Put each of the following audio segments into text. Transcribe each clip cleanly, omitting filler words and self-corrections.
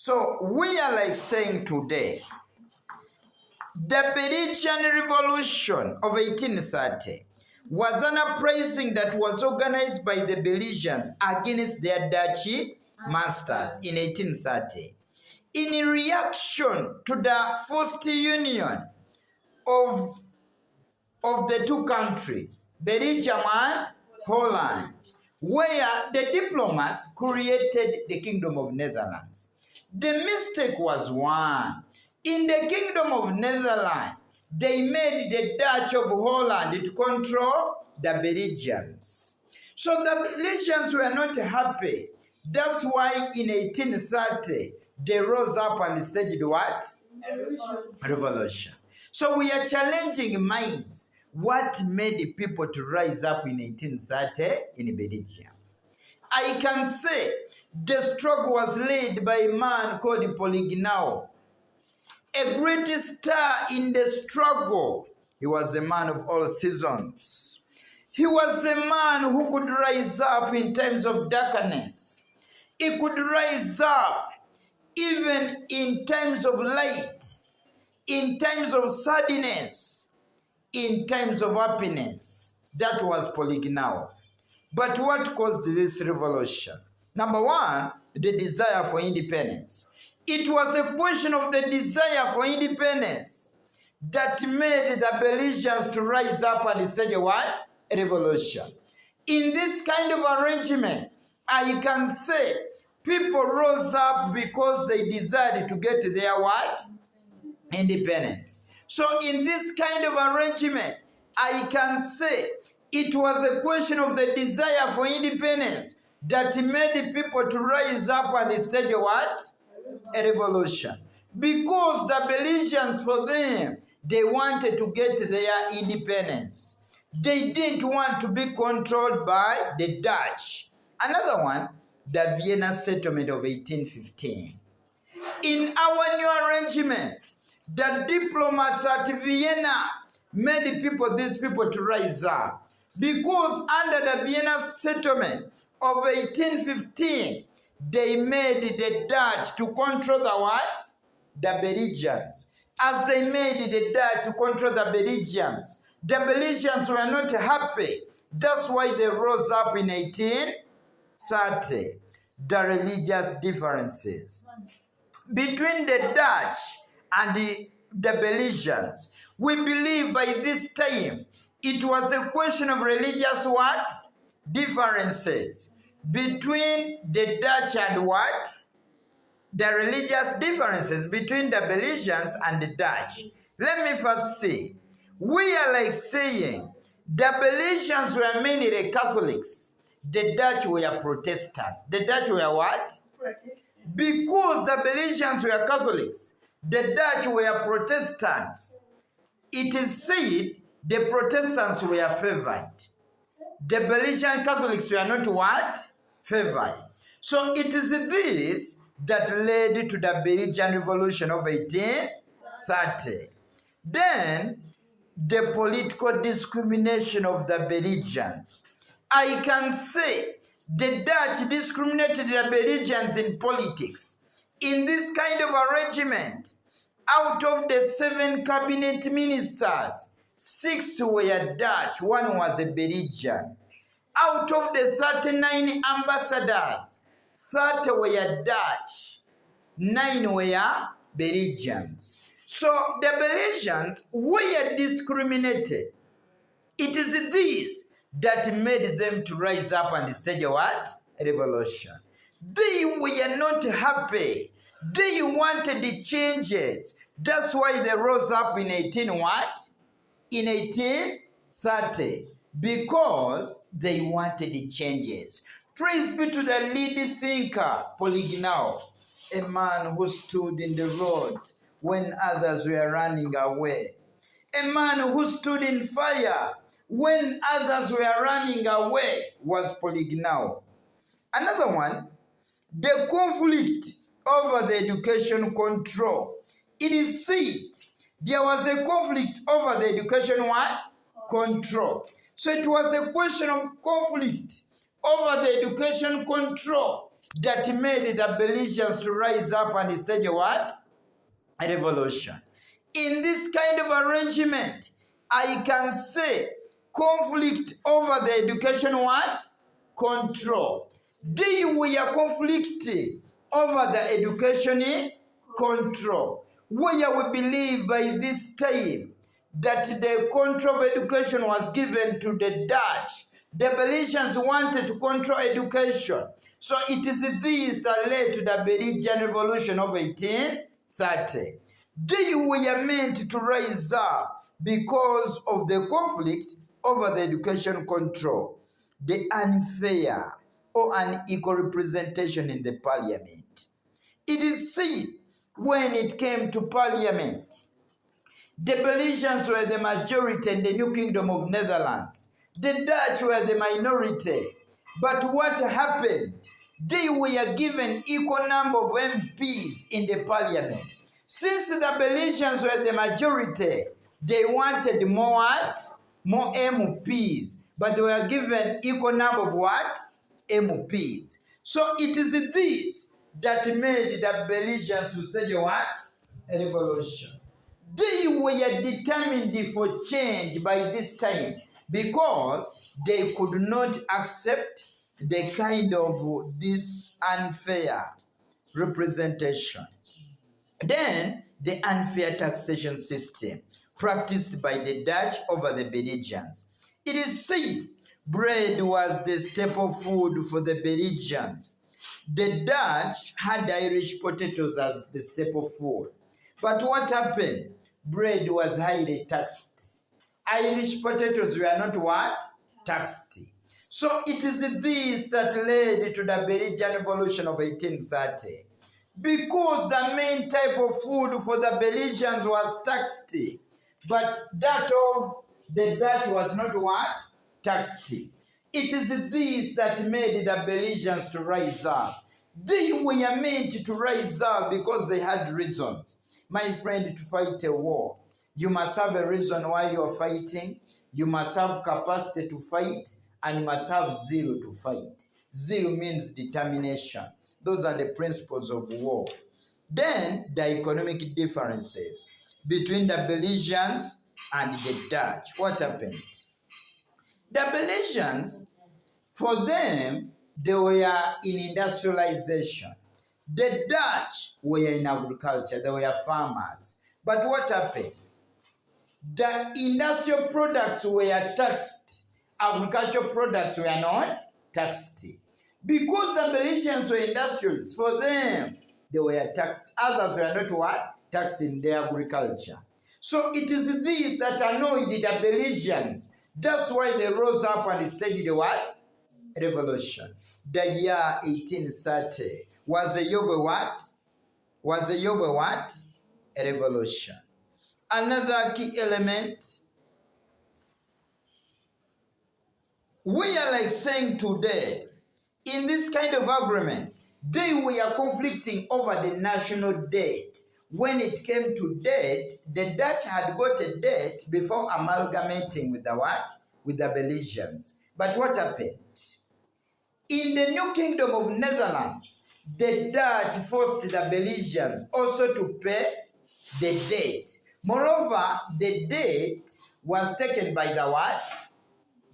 So we are like saying today, the Belgian Revolution of 1830 was an uprising that was organized by the Belgians against their Dutch masters in 1830. In reaction to the forced union of the two countries, Belgium and Holland, where the diplomats created the Kingdom of Netherlands. The mistake was one. In the Kingdom of Netherlands, they made the Dutch of Holland to control the Belgians. So the Belgians were not happy. That's why in 1830, they rose up and staged what? Revolution. So we are challenging minds. What made people to rise up in 1830 in Belgium? I can say the struggle was led by a man called Polygnao, a great star in the struggle. He was a man of all seasons. He was a man who could rise up in times of darkness. He could rise up even in times of light, in times of sadness, in times of happiness. That was Polygnao. But what caused this revolution? Number one, the desire for independence. It was a question of the desire for independence that made the Belgians to rise up and stage a what? A revolution. In this kind of arrangement, I can say people rose up because they desired to get their what? Independence. So in this kind of arrangement, I can say it was a question of the desire for independence that made people to rise up and stage a what? A revolution. Because the Belgians, for them, they wanted to get their independence. They didn't want to be controlled by the Dutch. Another one, the Vienna Settlement of 1815. In our new arrangement, the diplomats at Vienna made these people to rise up. Because under the Vienna Settlement of 1815, they made the Dutch to control the what? The Belgians. As they made the Dutch to control the Belgians were not happy. That's why they rose up in 1830. The religious differences between the Dutch and the Belgians. We believe by this time it was a question of religious what? Differences between the Dutch and what? The religious differences between the Belgians and the Dutch. Let me first say, we are like saying the Belgians were mainly Catholics. The Dutch were Protestants. The Dutch were what? Protestants. Because the Belgians were Catholics, the Dutch were Protestants. It is said the Protestants were favored. The Belgian Catholics were not what? Favored. So it is this that led to the Belgian Revolution of 1830. Then, the political discrimination of the Belgians. I can say the Dutch discriminated the Belgians in politics. In this kind of arrangement, out of the 7 cabinet ministers, 6 were Dutch, 1 was a Belgian. Out of the 39 ambassadors, 30 were Dutch, 9 were Belgians. So the Belgians were discriminated. It is this that made them to rise up and stage a what? A revolution. They were not happy. They wanted the changes. That's why they rose up in 1830. Because they wanted the changes. Praise be to the lead thinker, Polygnao, a man who stood in the road when others were running away. A man who stood in fire when others were running away was Polygnao. Another one, the conflict over the education control. It is said there was a conflict over the education what? Control. So it was a question of conflict over the education control that made the Belgians to rise up and stage what? A revolution. In this kind of arrangement, I can say conflict over the education what? Control. They were conflict over the education control. Where we believe by this time that the control of education was given to the Dutch. The Belgians wanted to control education. So it is this that led to the Belgian Revolution of 1830. They were meant to rise up because of the conflict over the education control, the unfair or unequal representation in the parliament. It is said when it came to parliament, the Belgians were the majority in the New Kingdom of Netherlands. The Dutch were the minority. But what happened? They were given equal number of MPs in the parliament. Since the Belgians were the majority, they wanted more what? More MPs. But they were given equal number of what? MPs. So it is this that made the Belgians to say what? A revolution. They were determined for change by this time because they could not accept the kind of this unfair representation. Then the unfair taxation system practiced by the Dutch over the Belgians. It is said bread was the staple food for the Belgians. The Dutch had Irish potatoes as the staple food. But what happened? Bread was highly taxed. Irish potatoes were not what? Taxed. So it is this that led to the Belgian Revolution of 1830. Because the main type of food for the Belgians was taxed, but that of the Dutch was not what? Taxed. It is this that made the Belgians to rise up. They were meant to rise up because they had reasons. My friend, to fight a war, you must have a reason why you are fighting. You must have capacity to fight, and you must have zeal to fight. Zeal means determination. Those are the principles of war. Then the economic differences between the Belgians and the Dutch. What happened? The Belgians, for them, they were in industrialization. The Dutch were in agriculture. They were farmers. But what happened? The industrial products were taxed. Agricultural products were not taxed. Because the Belgians were industrialists, for them, they were taxed. Others were not what? Taxed in their agriculture. So it is this that annoyed the Belgians. That's why they rose up and staged the what? Revolution. The year 1830 was a year of what? Was a year of what? A revolution. Another key element, we are like saying today, in this kind of agreement, they were conflicting over the national debt. When it came to debt, the Dutch had got a debt before amalgamating with the what? With the Belgians. But what happened? In the New Kingdom of Netherlands, the Dutch forced the Belgians also to pay the debt. Moreover, the debt was taken by the what?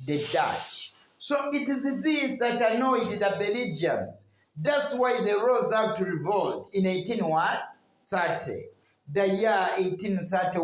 The Dutch. So it is this that annoyed the Belgians. That's why they rose up to revolt in 1830. The year 1830